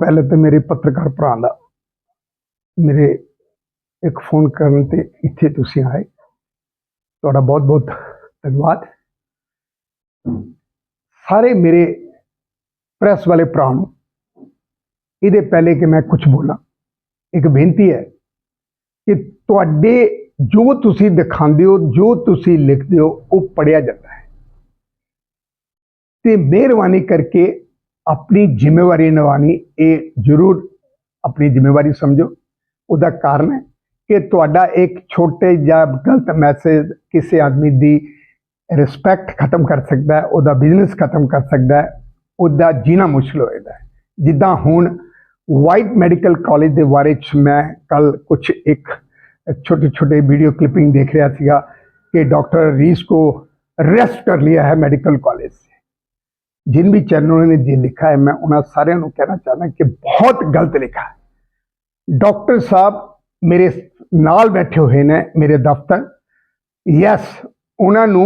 पहले तो मेरे पत्रकार भरा दा मेरे एक फोन करन ते इत्थे तुसीं आए, तुहाडा बहुत बहुत धन्यवाद। सारे मेरे प्रेस वाले भरा नूं इहदे पहले कि मैं कुछ बोला, एक बेनती है कि तुहाडे जो तुसीं दिखांदे हो, जो तुसीं लिखदे हो, वो पढ़िया जाता है ते मेहरबानी करके अपनी जिम्मेवारी निभानी, ये जरूर अपनी जिम्मेवारी समझो। उसका कारण है कि तुहाडा एक छोटे या गलत मैसेज किसी आदमी की रिस्पैक्ट खत्म कर सकता है, उसका बिजनेस खत्म कर सकता है, उसका जीना मुश्किल हो जाता है। जिदा हुण वाइट मैडिकल कॉलेज के बारे मैं कल कुछ एक छोटे छोटे वीडियो क्लिपिंग देख रहा था कि डॉक्टर रीस को अरेस्ट कर लिया है मेडिकल कॉलेज से। जिन भी चैनलों ने जो लिखा है, मैं उन्हें सारे कहना चाहना कि बहुत गलत लिखा है। डॉक्टर साहब मेरे नाल बैठे हुए ने मेरे दफ्तर, यस उन्होंने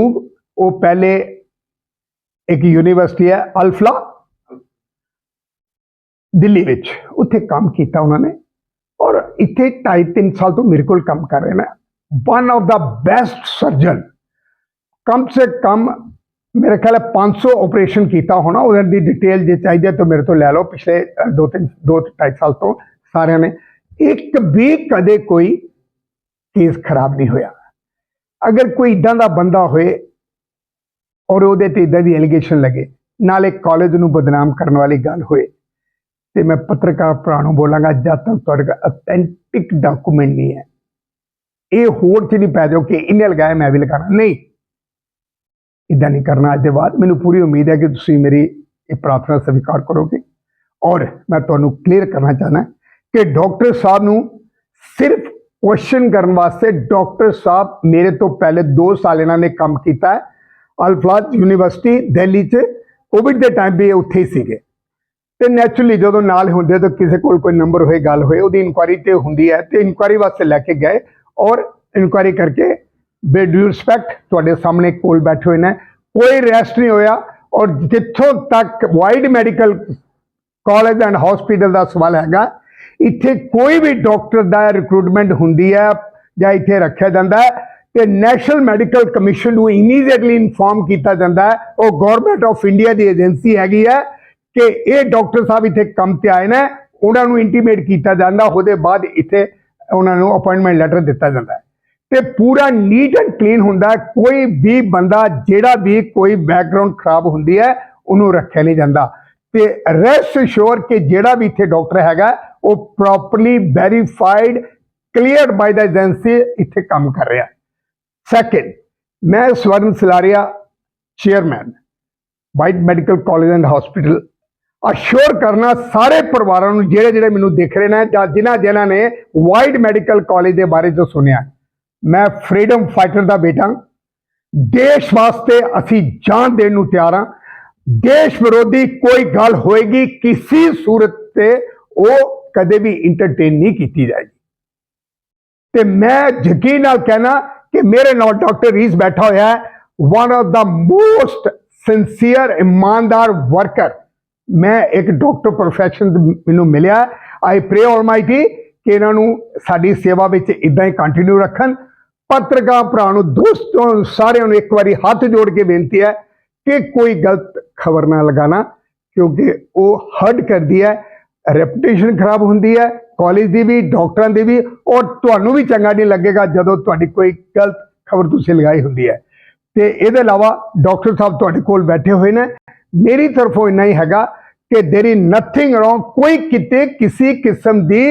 वो पहले एक यूनिवर्सिटी है अल्फला दिल्ली विच, उत्थे काम किया उन्होंने और इत्थे 2.5-3 साल तो मेरे को काम कर रहे हैं। One of the best surgeon, कम से कम मेरे ख्याल 500 ऑपरेशन किया होना। उधर डिटेल जो चाहिए तो मेरे तो ले लो, पिछले 2-2.5 साल तो सारे ने एक भी कदे कोई केस खराब नहीं होया। अगर कोई इदा का बंदा होए और उहदे ते इदा दी एलीगेशन लगे, नाले कॉलेज नूं बदनाम करने वाली गल होए, तो मैं पत्रकार भरा नूं बोलांगा जब तक तुहाडे कोल ऑथेंटिक डॉकूमेंट नहीं है, ये होड़ च नहीं पै जाओ कि इन्हें लगाया मैं भी लगाना, नहीं इदा नहीं करना। अज के बाद मैनूं पूरी उम्मीद है कि तुसीं मेरी ये प्रार्थना स्वीकार करोगे। और मैं तुहानूं क्लीयर करना चाहना कि डॉक्टर साहब नूं सिर्फ क्वेश्चन करने वास्ते, डॉक्टर साहब मेरे तो पहले 2 साल इन्होंने काम किया है अल्फलाज यूनिवर्सिटी दिल्ली च, कोविड के टाइम भी उत्थे ही सीगे। तो नैचुरली जो नाल होंदे तो किसी को कोई नंबर होए गल होए, उहदी इंक्वायरी तो होंदी है, तो इंक्वायरी वास्ते लैके गए और इंक्वायरी करके बे ड्यू रिस्पैक्ट तुहाडे सामने कोल बैठे हुए ने, कोई अरेस्ट नहीं होया। और जिथों तक wide medical college and hospital का सवाल हैगा, इत्थे कोई भी डॉक्टर का रिक्रूटमेंट होंदी है या इत्थे रखा जाता है तो नैशनल मैडिकल कमीशन नूं इमीडिएटली इनफॉर्म किया जाता है। वो गौरमेंट ऑफ इंडिया की एजेंसी हैगी है कि ये डॉक्टर साहब इत्थे काम ते आए ने, उन्होंने इंटीमेट किया जाता, उसके बाद इत्थे उन्होंने अपॉइंटमेंट लैटर दिता जाता है ते पूरा नीट एंड क्लीन होंदा है। कोई भी बंदा जेड़ा भी कोई बैकग्राउंड खराब होंदी है उन्होंने रखा नहीं जाता। ते रेस्ट श्योर कि जेड़ा भी इत्थे डॉक्टर हैगा वो properly verified clear by the agency इत्थे काम कर रहा है। सैकेंड, मैं स्वर्ण Salaria chairman white medical college and hospital assure करना सारे परिवारों को जेड़े जेड़े मैनू देख रहे हैं, जिन्हां जिन्हां ने वाइट मैडिकल कॉलेज के बारे जो सुनिया, मैं फ्रीडम फाइटर का बेटा, देश वास्ते असी जान देने को तैयार हाँ। देश विरोधी कोई गल होएगी किसी सूरत से वो कदे भी इंटरटेन नहीं की जाएगी। तो मैं यकीन नाल कहना कि मेरे नाल डॉक्टर रीस बैठा हुआ है, one of the most sincere ईमानदार वर्कर। मैं एक डॉक्टर प्रोफैशन मैनू मिलिया। आई प्रे ऑलमाइटी कि इन्होंने साड़ी सेवा में इदा ही कंटिन्यू रखन। पत्रकार भरा दोस्तों सारे एक बार हाथ जोड़ के बेनती है कि कोई गलत खबर ना लगाना, क्योंकि वो हर्ट करती है, रेपुटेशन खराब होंदी है कॉलेज की भी, डॉक्टरों की भी, और तुहानू भी चंगा नहीं लगेगा जदों तुहाडी कोई गलत खबर तुसीं लगाई होंदी है। तो इसके अलावा डॉक्टर साहब तुहाडे कोल बैठे हुए हैं, मेरी तरफों इन्ना ही हैगा कि देयर इज नथिंग रॉन्ग। कोई किते किसी किस्म की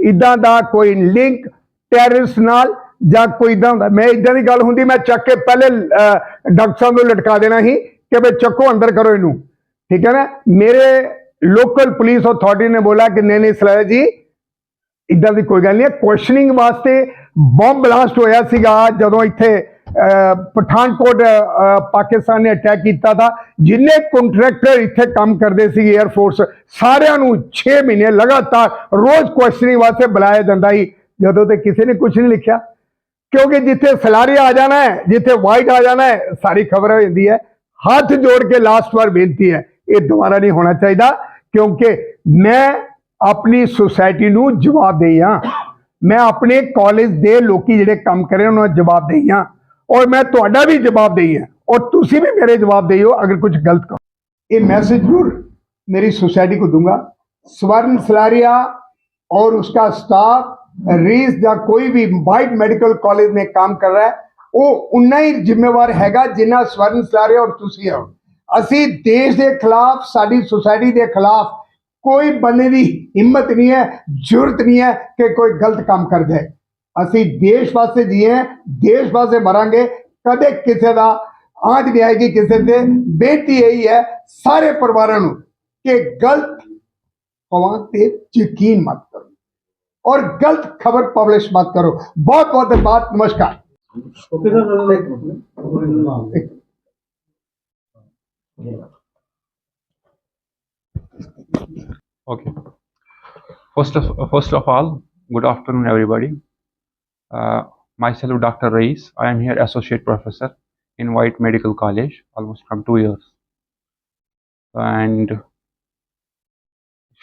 इदा का कोई लिंक टेररिस्ट नाल या कोई इदा, मैं इदा की गल होंदी मैं चक के पहले डॉक्टर साहब को लटका देना ही कि भाई चको अंदर करो इनू, ठीक है ना। मेरे लोकल पुलिस अथॉरिटी ने बोला कि नहीं नहीं सलारिया जी इदा की कोई गल नहीं है। क्वेश्चनिंग वास्ते बॉम्ब ब्लास्ट होया सीगा जदों इत्थे पठानकोट पाकिस्तान ने अटैक किया था। जिन्हें कॉन्ट्रैक्टर इत्थे काम करते सी एयरफोर्स, सारिਆਂ ਨੂੰ 6 महीने लगातार रोज क्वेश्चनिंग वास्ते बुलाया जाता ही, जदों तो किसी ने कुछ नहीं लिखा, क्योंकि जिथे सलारिया आ जाना है, जिथे वाइट आ जाना है, सारी खबर हो जाती है। हाथ जोड़ के लास्ट बार बेनती है, ये दोबारा नहीं होना चाहिए, क्योंकि मैं ਆਪਣੀ ਸੋਸਾਇਟੀ ਨੂੰ ਜਵਾਬਦੇਹੀ ਹਾਂ। ਮੈਂ ਆਪਣੇ ਕਾਲਜ ਦੇ ਲੋਕੀ ਜਿਹੜੇ ਕੰਮ ਕਰ ਰਹੇ ਉਹਨਾਂ ਨੂੰ ਜਵਾਬਦੇਹੀ ਹਾਂ, ਔਰ ਮੈਂ ਤੁਹਾਡਾ ਵੀ ਜਵਾਬਦੇਹੀ ਹਾਂ, और तुसी भी मेरे जवाबदेही हो अगर कुछ गलत करो। ये मैसेज जरूर मेरी सोसाइटी को दूंगा। स्वर्ण सलारिया और उसका स्टाफ रीस या कोई भी वाइट मेडिकल कॉलेज में काम कर रहा है वो उन्ना ही जिम्मेवार हैगा जिन्ना स्वर्ण सलारिया और तुसी हो। असी देश के खिलाफ, साडी सोसाइटी के खिलाफ कोई बंदे की हिम्मत नहीं है, जरूरत नहीं है कि कोई गलत काम कर जाए। असी देश वास्ते जिए, देश वास्ते मरांगे, कदे किसी का आंच नहीं आएगी किसी से। बेनती यही है सारे परिवारों कि गलत खबरों पे यकीन मत करो और गलत खबर पब्लिश मत करो। बहुत बहुत धन्यवाद, नमस्कार। Okay. First of all, good afternoon, everybody. Myself, Dr. Rais. I am here associate professor in White Medical College, almost from 2 years. And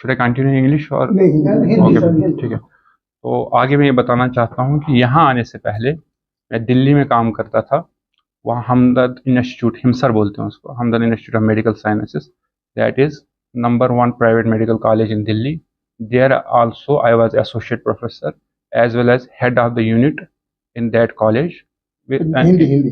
should I continue in English or? Okay, ठीक है। तो आगे मैं ये बताना चाहता हूँ कि यहाँ आने से पहले मैं दिल्ली में काम करता था। वहाँ हमदर्द इंस्टीट्यूट, हिमसर बोलते हैं उसको, Hamdard institute of medical sciences, that is number 1 private medical college in Delhi. There also I was associate professor as well as head of the unit in that college. Hindi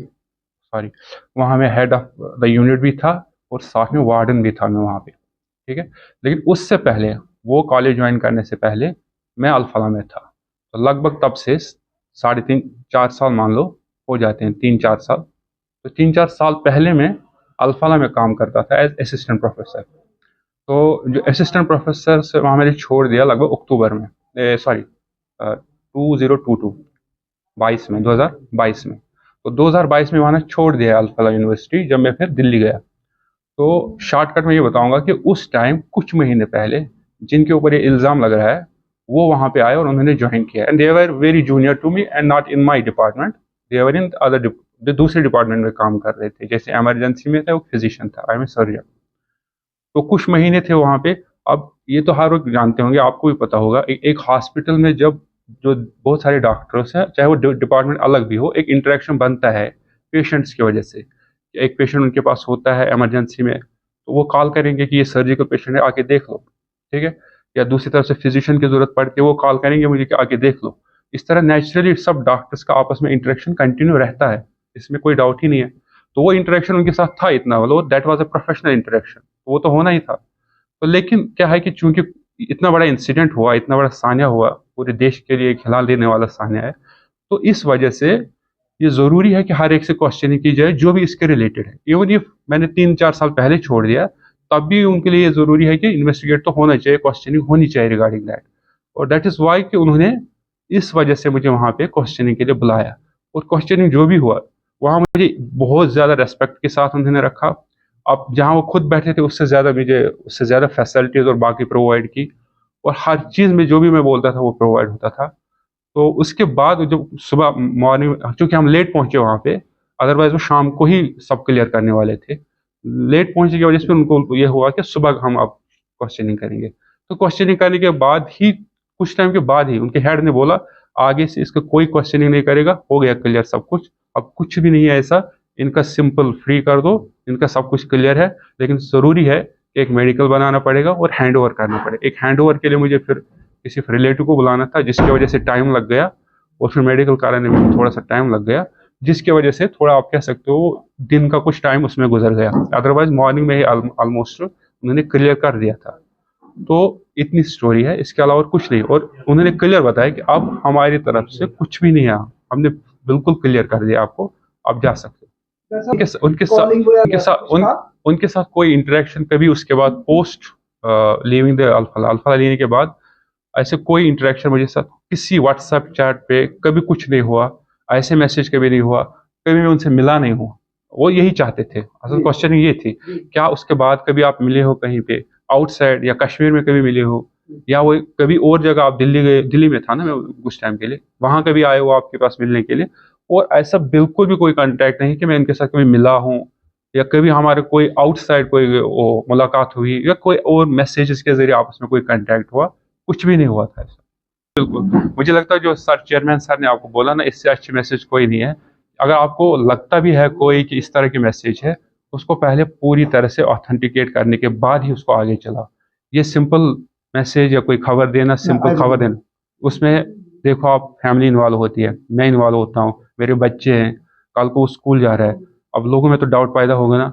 sorry, वहाँ मैं हेड ऑफ द यूनिट भी था और साथ में warden भी था मैं वहाँ पे, ठीक है। लेकिन उससे पहले, वो कॉलेज ज्वाइन करने से पहले मैं अल्फला में था। तो लगभग तब से 3.5-4 साल मान लो हो जाते हैं, 3-4 साल। तो 3-4 साल पहले मैं अल्फला में काम करता था एज असिस्टेंट प्रोफेसर। तो जो असिस्टेंट प्रोफेसर से वहाँ मैंने छोड़ दिया लगभग अक्टूबर में, 2022 में 2022 में। तो 2022 में वहाँ छोड़ दिया अल्फला यूनिवर्सिटी जब मैं फिर दिल्ली गया। तो शॉर्टकट में ये बताऊंगा कि उस टाइम कुछ महीने पहले जिनके ऊपर ये इल्ज़ाम लग रहा है वो वहाँ पे आए और उन्होंने ज्वाइन किया। And they were very junior to me and not in my department, they were in other, दूसरे डिपार्टमेंट में काम कर रहे थे। जैसे एमरजेंसी में था, वो फिजिशियन था, आई एम ए सर्जन। तो कुछ महीने थे वहाँ पे। अब ये तो हर वक्त जानते होंगे, आपको भी पता होगा, एक हॉस्पिटल में जब जो बहुत सारे डॉक्टर्स हैं, चाहे वो डिपार्टमेंट अलग भी हो, एक इंटरेक्शन बनता है पेशेंट्स की वजह से। एक पेशेंट उनके पास होता है इमरजेंसी में, तो वो कॉल करेंगे कि ये सर्जिकल पेशेंट है, आके देख लो, ठीक है। या दूसरी तरफ से फिजिशियन की जरूरत पड़ती है, वो कॉल करेंगे मुझे कि आके देख लो। इस तरह नेचुरली सब डॉक्टर्स का आपस में इंटरेक्शन कंटिन्यू रहता है, इसमें कोई डाउट ही नहीं है। तो वो इंटरेक्शन उनके साथ था इतना, मतलब that was a professional interaction, वो तो होना ही था। तो लेकिन क्या है कि चूंकि इतना बड़ा इंसिडेंट हुआ, इतना बड़ा सान्या हुआ, पूरे देश के लिए खिला देने वाला सान्या है, तो इस वजह से ये ज़रूरी है कि हर एक से क्वेश्चनिंग की जाए जो भी इसके रिलेटेड है। इवन इफ मैंने 3-4 साल पहले छोड़ दिया, तब भी उनके लिए ज़रूरी है कि इन्वेस्टिगेट तो होना चाहिए, क्वेश्चनिंग होनी चाहिए रिगार्डिंग दैट। और दैट इज़ वाई कि उन्होंने इस वजह से मुझे वहाँ पे क्वेश्चनिंग के लिए बुलाया। और क्वेश्चनिंग जो भी हुआ, वहाँ मुझे बहुत ज़्यादा रेस्पेक्ट के साथ उन्होंने रखा। अब जहाँ वो खुद बैठे थे उससे ज़्यादा फैसिलिटीज़ और बाकी प्रोवाइड की, और हर चीज़ में जो भी मैं बोलता था वो प्रोवाइड होता था। तो उसके बाद जब सुबह मॉर्निंग, चूँकि हम लेट पहुँचे वहाँ पे, अदरवाइज़ वो शाम को ही सब क्लियर करने वाले थे। लेट पहुँचने की वजह से उनको ये हुआ कि सुबह हम अब क्वेश्चनिंग करेंगे। तो क्वेश्चनिंग करने के बाद ही, कुछ टाइम के बाद ही उनके हेड ने बोला, आगे से इसका कोई क्वेश्चनिंग नहीं करेगा, हो गया क्लियर सब कुछ, अब कुछ भी नहीं है ऐसा, इनका सिंपल फ्री कर दो, इनका सब कुछ क्लियर है। लेकिन ज़रूरी है कि एक मेडिकल बनाना पड़ेगा और हैंडओवर करना पड़ेगा। एक हैंडओवर के लिए मुझे फिर किसी रिलेटिव को बुलाना था, जिसकी वजह से टाइम लग गया, और फिर मेडिकल कराने में थोड़ा सा टाइम लग गया, जिसकी वजह से थोड़ा आप कह सकते हो दिन का कुछ टाइम उसमें गुजर गया। अदरवाइज मॉर्निंग में ही ऑलमोस्ट उन्होंने क्लियर कर दिया था। तो इतनी स्टोरी है, इसके अलावा कुछ नहीं। और उन्होंने क्लियर बताया कि अब हमारी तरफ से कुछ भी नहीं है, हमने बिल्कुल क्लियर कर दिया आपको, आप जा सकते हो। उनके साथ कोई इंटरेक्शन कभी उसके बाद पोस्ट लीविंग द अल्फा लेने के बाद ऐसे कोई इंटरेक्शन मुझे साथ किसी व्हाट्सएप चैट पे कभी कुछ नहीं हुआ, ऐसे मैसेज कभी नहीं हुआ, कभी मैं उनसे मिला नहीं हूँ। वो यही चाहते थे, असल क्वेश्चन ये थी, क्या उसके बाद कभी आप मिले हो कहीं पे आउटसाइड, या कश्मीर में कभी मिले हो, या वो कभी और जगह आप दिल्ली गए, दिल्ली में था ना मैं कुछ टाइम के लिए, वहाँ कभी आए हो आपके पास मिलने के लिए। और ऐसा बिल्कुल भी कोई कांटेक्ट नहीं कि मैं इनके साथ कभी मिला हूँ, या कभी हमारे कोई आउटसाइड कोई वो मुलाकात हुई, या कोई और मैसेजेस के जरिए आपस में कोई कांटेक्ट हुआ, कुछ भी नहीं हुआ था ऐसा। बिल्कुल, मुझे लगता है जो सर चेयरमैन सर ने आपको बोला ना, इससे अच्छी मैसेज कोई नहीं है। अगर आपको लगता भी है कोई कि इस तरह की मैसेज है, उसको पहले पूरी तरह से ऑथेंटिकेट करने के बाद ही उसको आगे चलाओ। ये सिंपल मैसेज या कोई खबर देना, सिंपल खबर देना, उसमें देखो आप फैमिली इन्वॉल्व होती है, मैं इन्वॉल्व होता हूँ, मेरे बच्चे हैं, कल को वो स्कूल जा रहा है, अब लोगों में तो डाउट पैदा होगा ना।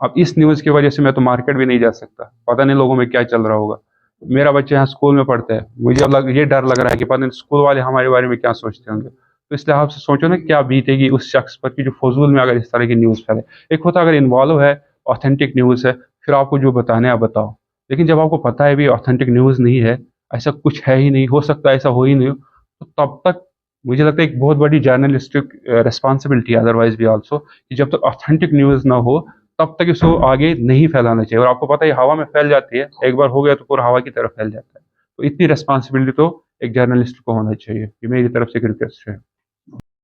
अब इस न्यूज़ की वजह से मैं तो मार्केट भी नहीं जा सकता, पता नहीं लोगों में क्या चल रहा होगा। मेरा बच्चा यहाँ स्कूल में पढ़ता है, मुझे अब ये डर लग रहा है कि पता नहीं स्कूल वाले हमारे बारे में क्या सोचते होंगे। तो इसलिए आप सोचो ना क्या बीतेगी उस शख्स पर कि जो फजूल में अगर इस तरह की न्यूज़ फैले। एक होता है अगर इन्वॉल्व है, ऑथेंटिक न्यूज़ है, फिर आपको जो बताना है आप बताओ। लेकिन जब आपको पता है भी ऑथेंटिक न्यूज़ नहीं है, ऐसा कुछ है ही नहीं, हो सकता है ऐसा हो ही नहीं हो, तो तब तक मुझे लगता है एक बहुत बड़ी जर्नलिस्टिक रिस्पॉन्सिबिलिटी है अदरवाइज भी ऑल्सो, कि जब तक ऑथेंटिक न्यूज़ ना हो तब तक इसको आगे नहीं फैलाना चाहिए। और आपको पता है हवा में फैल जाती है, एक बार हो गया तो पूरा हवा की तरफ फैल जाता है। तो इतनी रिस्पॉन्सिबिलिटी तो एक जर्नलिस्ट को होना चाहिए। ये मेरी तरफ से एक रिक्वेस्ट है।